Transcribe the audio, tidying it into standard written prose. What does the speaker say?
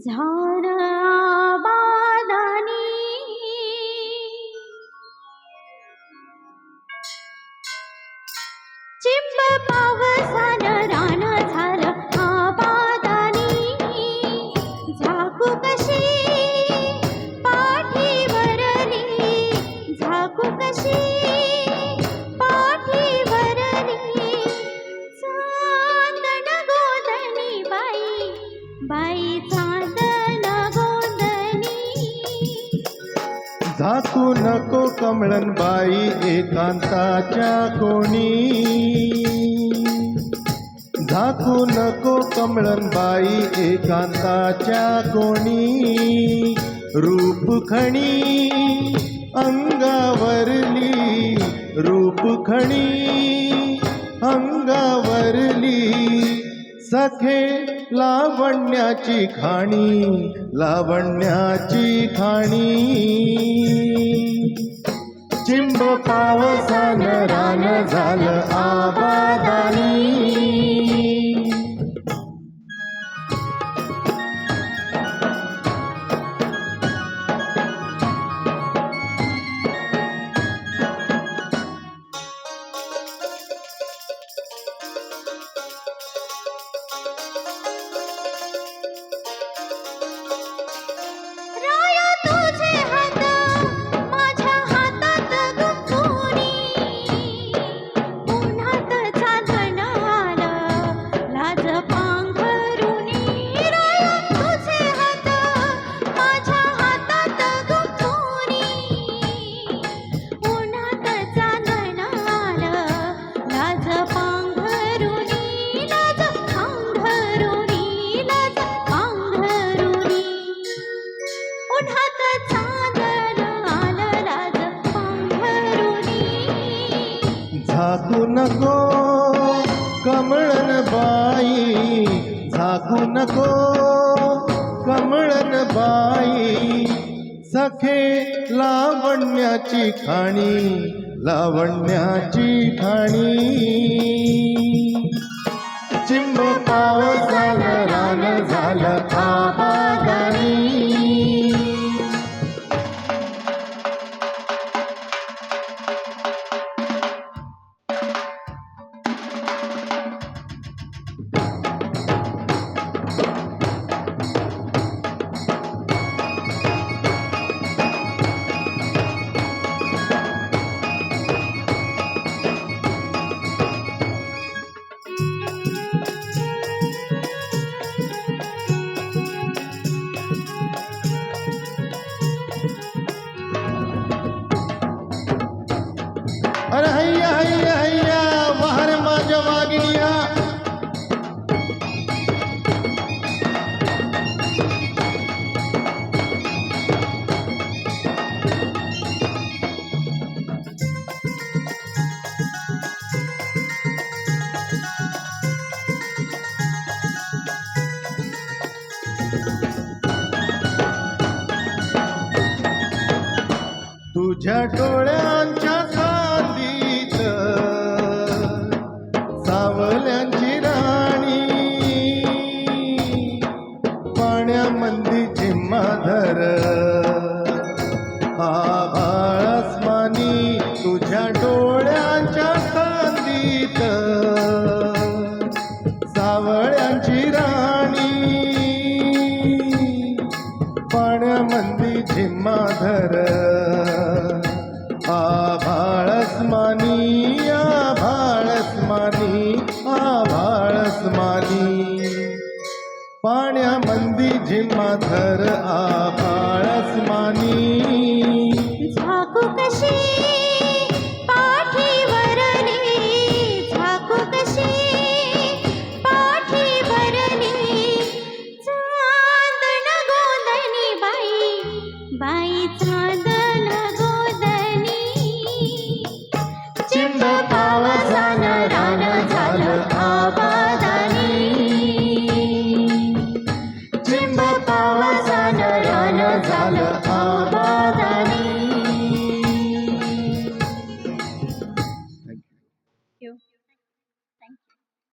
झालं आबादानी चिंब पावसानं रान झालं आबादानी झाकू कशी पाठीवरली झाकू कशी पाठीवरली चांदण गोधनी बाई चांदण गोधनी झाकू नको कमळन बाई एकांताच्या कोणी झाकू नको कमळन बाई एकांताच्या कोणी रूपखणी अंगावरली रूपखणी अंगावरली सखे लावण्याची खाणी लावण्याची खाणी चिंब पावसानं रान झालं आबादानी राया तुझे हात माझ्या हातात गुंफुनी उन्हात चांदण आलं लाज पांघरुनी राया तुझे हात माझ्या हातात गुंफुनी उन्हात चांदण आलं लाज पांघरुनी लाज पांघरुनी लाज पांघरुनी उन्हात चांदण आलं लाज पांघरुनी झाकू नको कमळन बाई झाकू नको कमळन बाई सखे लावण्याची खाणी लावण्याची खाणी चिंब पावसानं रान झालं आबादानी अरे हैया हैया हैया वाहन माझ्या वागिनिया तुझ्या डोळ्यांच्या सावलीत सावल्यांची राणी पाण्यामध्ये झिम्माधर आभाळास्मानी तुझ्या डोळ्यांच्या सावलीत सावळ्यांची राणी पाण्यामध्ये झिम्माधर आभाळस्मानी आभाळस्मानी आभाळस्मानी पाण्यामंदी झिम्माधर आभाळस्मानी झाकू कशी पाठीवरली झाकू कशी पाठीवरली चांदण गोधनी बाई चांदण गोधनी चिंब पावसानं रान झालं आबादानी चिंब पावसानं रान झालं आबादानी